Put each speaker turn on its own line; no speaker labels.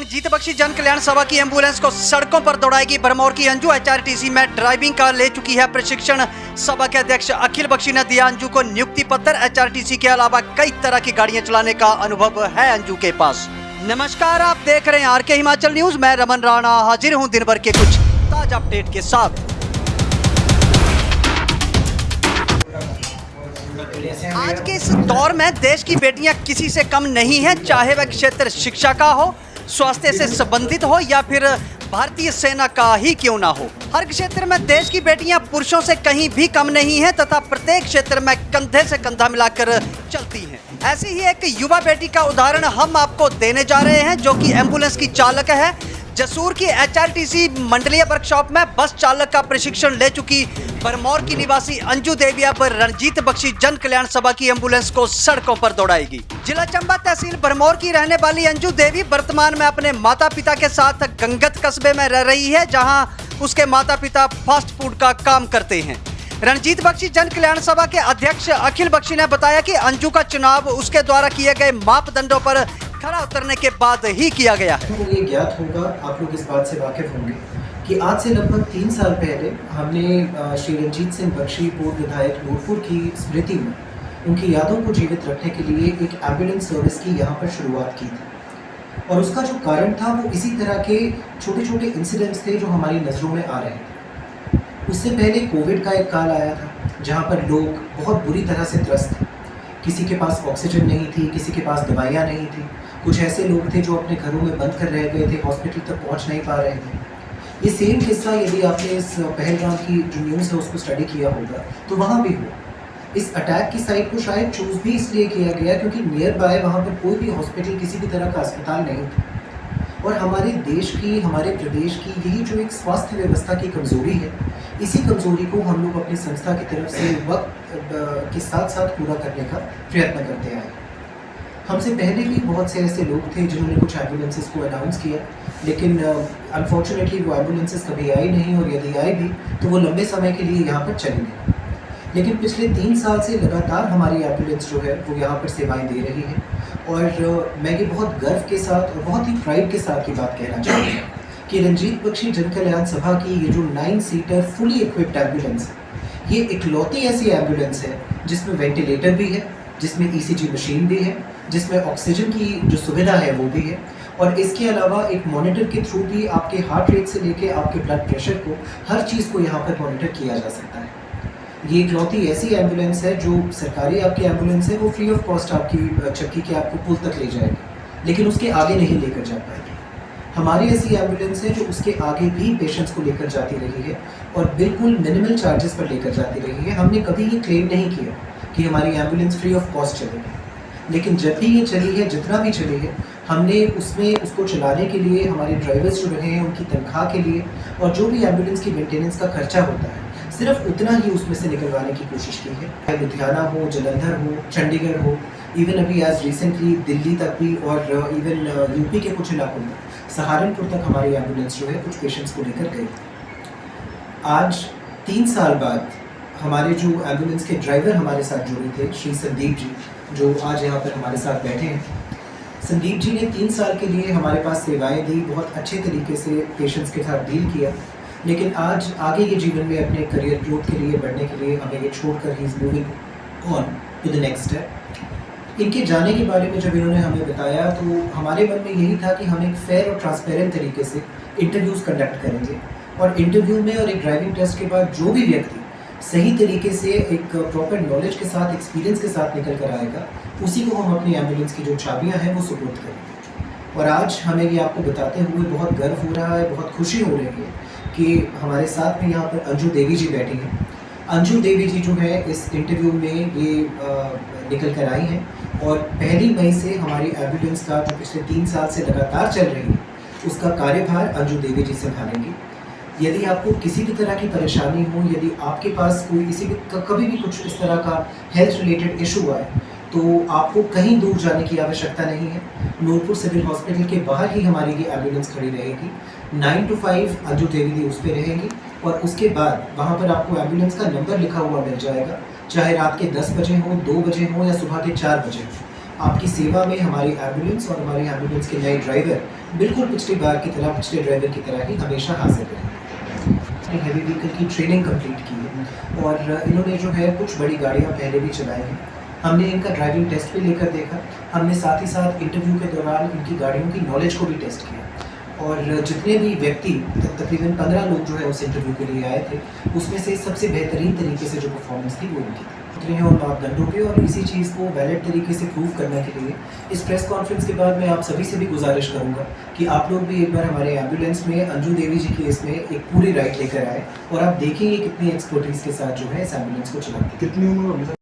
रणजीत बख्शी जन कल्याण सभा की एम्बुलेंस को सड़कों पर दौड़ाएगी भरमौर की अंजू। एचआरटीसी में ड्राइविंग का ले चुकी है प्रशिक्षण। सभा के अध्यक्ष अखिल बख्शी ने दिया अंजू को नियुक्ति पत्र। एचआरटीसी के अलावा कई तरह की गाड़ियां चलाने का अनुभव है अंजू के पास। नमस्कार, आप देख रहे हैं आरके हिमाचल न्यूज। मैं रमन राणा हाजिर हूँ दिन भर के कुछ ताजा अपडेट के साथ। आज के इस दौर में देश की बेटियां किसी से कम नहीं हैं, चाहे वह क्षेत्र शिक्षा का हो, स्वास्थ्य से संबंधित हो या फिर भारतीय सेना का ही क्यों ना हो। हर क्षेत्र में देश की बेटियां पुरुषों से कहीं भी कम नहीं हैं तथा प्रत्येक क्षेत्र में कंधे से कंधा मिलाकर चलती हैं। ऐसी ही एक युवा बेटी का उदाहरण हम आपको देने जा रहे हैं, जो कि एम्बुलेंस की चालक है। जसूर की एचआरटीसी मंडलीय वर्कशॉप में बस चालक का प्रशिक्षण ले चुकी भरमौर की निवासी अंजू देवी अब रणजीत बख्शी जन कल्याण सभा की एम्बुलेंस को सड़कों पर दौड़ाएगी। जिला चंबा तहसील भरमौर की रहने वाली अंजू देवी वर्तमान में अपने माता पिता के साथ गंगत कस्बे में रह रही है, जहां उसके माता पिता फास्ट फूड का काम करते हैं। रणजीत बख्शी जन कल्याण सभा के अध्यक्ष अखिल बख्शी ने बताया कि अंजू का चुनाव उसके द्वारा किए गए मापदंडों पर खरा उतरने के बाद ही किया गया है।
तो ये ज्ञात होगा, आप लोग इस बात से वाकिफ होंगे कि आज से लगभग 3 साल पहले हमने श्री रंजीत सिंह बख्शी पूर्व विधायक नूरपुर की स्मृति में उनकी यादों को जीवित रखने के लिए एक एम्बुलेंस सर्विस की यहाँ पर शुरुआत की थी। और उसका जो कारण था वो इसी तरह के छोटे छोटे इंसिडेंट्स थे जो हमारी नज़रों में आ रहे थे। उससे पहले कोविड का एक काल आया था जहाँ पर लोग बहुत बुरी तरह से त्रस्त थे। किसी के पास ऑक्सीजन नहीं थी, किसी के पास दवाइयाँ नहीं थी। कुछ ऐसे लोग थे जो अपने घरों में बंद कर रह गए थे, हॉस्पिटल तक पहुंच नहीं पा रहे थे। ये सेम किस्सा यदि आपने इस पहलगाम की जो न्यूज़ है उसको स्टडी किया होगा तो वहाँ भी हुआ। इस अटैक की साइट को शायद चूज़ भी इसलिए किया गया क्योंकि नियर बाय वहाँ पर कोई भी हॉस्पिटल, किसी भी तरह का अस्पताल नहीं था। और हमारे देश की, हमारे प्रदेश की यही जो एक स्वास्थ्य व्यवस्था की कमज़ोरी है, इसी कमज़ोरी को हम लोग अपनी संस्था की तरफ से वक्त के साथ साथ पूरा करने का प्रयत्न करते आए। हमसे पहले भी बहुत से ऐसे लोग थे जिन्होंने कुछ एम्बुलेंसेस को अनाउंस किया, लेकिन अनफॉर्चुनेटली वो एम्बुलेंसेस कभी आई नहीं, और यदि आई भी तो वो लंबे समय के लिए यहाँ पर चली नहीं। लेकिन पिछले 3 साल से लगातार हमारी एम्बुलेंस जो है वो यहाँ पर सेवाएं दे रही है। और मैं ये बहुत गर्व के साथ और बहुत ही प्राइड के साथ की बात कहना चाहूँगा कि रंजीत बख्शी जन कल्याण सभा की ये जो 9 सीटर फुली इक्विप्ड एम्बुलेंस है, ये इकलौती ऐसी एम्बुलेंस है जिसमें वेंटिलेटर भी है, जिसमें ईसीजी मशीन भी है, जिसमें ऑक्सीजन की जो सुविधा है वो भी है। और इसके अलावा एक मॉनिटर के थ्रू भी आपके हार्ट रेट से लेके आपके ब्लड प्रेशर को, हर चीज़ को यहाँ पर मॉनिटर किया जा सकता है। ये इकलौती ऐसी एम्बुलेंस है जो सरकारी आपकी एम्बुलेंस है, वो फ्री ऑफ कॉस्ट आपकी चक्की के आपको पुल तक ले जाएगी, लेकिन उसके आगे नहीं लेकर जा पाएगी। हमारी ऐसी एम्बुलेंस है जो उसके आगे भी पेशेंट्स को लेकर जाती रही है और बिल्कुल मिनिमल चार्जेस पर लेकर जाती रही है। हमने कभी ये क्लेम नहीं किया कि हमारी एम्बुलेंस फ्री ऑफ कॉस्ट चलेगी, लेकिन जब भी ये चली है, जितना भी चली है, हमने उसको चलाने के लिए हमारे ड्राइवर्स जो रहे हैं उनकी तनख्वाह के लिए और जो भी एम्बुलेंस की मेंटेनेंस का खर्चा होता है, सिर्फ उतना ही उसमें से निकलवाने की कोशिश की है। लुधियाना हो, जलंधर हो, चंडीगढ़ हो, इवन अभी आज रिसेंटली दिल्ली तक भी और इवन यूपी के कुछ इलाकों में, सहारनपुर तक हमारी एम्बुलेंस जो है कुछ पेशेंट्स को लेकर गई। आज 3 साल बाद हमारे जो एम्बुलेंस के ड्राइवर हमारे साथ जुड़े थे, श्री संदीप जी, जो आज यहाँ पर हमारे साथ बैठे हैं। संदीप जी ने 3 साल के लिए हमारे पास सेवाएं दी, बहुत अच्छे तरीके से पेशेंट्स के साथ डील किया। लेकिन आज आगे के जीवन में अपने करियर ग्रोथ के लिए, बढ़ने के लिए हमें ये छोड़कर ही is moving on to the next step. इनके जाने के बारे में जब इन्होंने हमें बताया तो हमारे मन में यही था कि हम एक फेयर और ट्रांसपेरेंट तरीके से इंटरव्यूज़ कंडक्ट करेंगे और इंटरव्यू में और एक ड्राइविंग टेस्ट के बाद जो भी व्यक्ति सही तरीके से एक प्रॉपर नॉलेज के साथ, एक्सपीरियंस के साथ निकल कर आएगा, उसी को हम अपनी एम्बुलेंस की जो चाबियां हैं वो सुपुर्द करेंगे। और आज हमें ये आपको बताते हुए बहुत गर्व हो रहा है, बहुत खुशी हो रही है कि हमारे साथ में यहाँ पर अंजू देवी जी बैठी हैं। अंजू देवी जी जो है इस इंटरव्यू में ये निकल कर आई हैं और 1 मई से हमारी एम्बुलेंस का जो पिछले 3 साल से लगातार चल रही है उसका कार्यभार अंजू देवी जी संभालेंगी। यदि आपको किसी भी तरह की परेशानी हो, यदि आपके पास कोई कभी भी कुछ इस तरह का हेल्थ रिलेटेड इशू आए, तो आपको कहीं दूर जाने की आवश्यकता नहीं है। नूरपुर सिविल हॉस्पिटल के बाहर ही हमारी ये एम्बुलेंस खड़ी रहेगी। 9 to 5 अंजू देवी जी उस पर रहेंगी और उसके बाद वहाँ पर आपको एम्बुलेंस का नंबर लिखा हुआ मिल जाएगा, चाहे रात के 10 बजे हो, 2 बजे हो या सुबह के 4 बजे हो। आपकी सेवा में हमारी एम्बुलेंस और हमारे एम्बुलेंस के नए ड्राइवर बिल्कुल पिछली बार की तरह, पिछले ड्राइवर की तरह ही हमेशा हाजिर रहेंगे। हैवी व्हीकल की ट्रेनिंग कंप्लीट की है और इन्होंने जो है कुछ बड़ी गाड़ियाँ पहले भी चलाई हैं। हमने इनका ड्राइविंग टेस्ट भी लेकर देखा। हमने साथ ही साथ इंटरव्यू के दौरान इनकी गाड़ियों की नॉलेज को भी टेस्ट किया और जितने भी व्यक्ति तकरीबन 15 लोग जो है उस इंटरव्यू के लिए आए थे, उसमें से सबसे बेहतरीन तरीके से जो परफॉर्मेंस थी वो इनकी थी। उतरे हैं उन मापदंडों पे और इसी चीज़ को वैलिड तरीके से प्रूव करने के लिए इस प्रेस कॉन्फ्रेंस के बाद मैं आप सभी से भी गुजारिश करूंगा कि आप लोग भी एक बार हमारे एम्बुलेंस में अंजू देवी जी केस में एक पूरी राइड लेकर आए और आप देखेंगे कितनी एक्सपर्टीज़ के साथ जो है इस एम्बुलेंस को चलाते हैं।
कितनी उम्र होगी?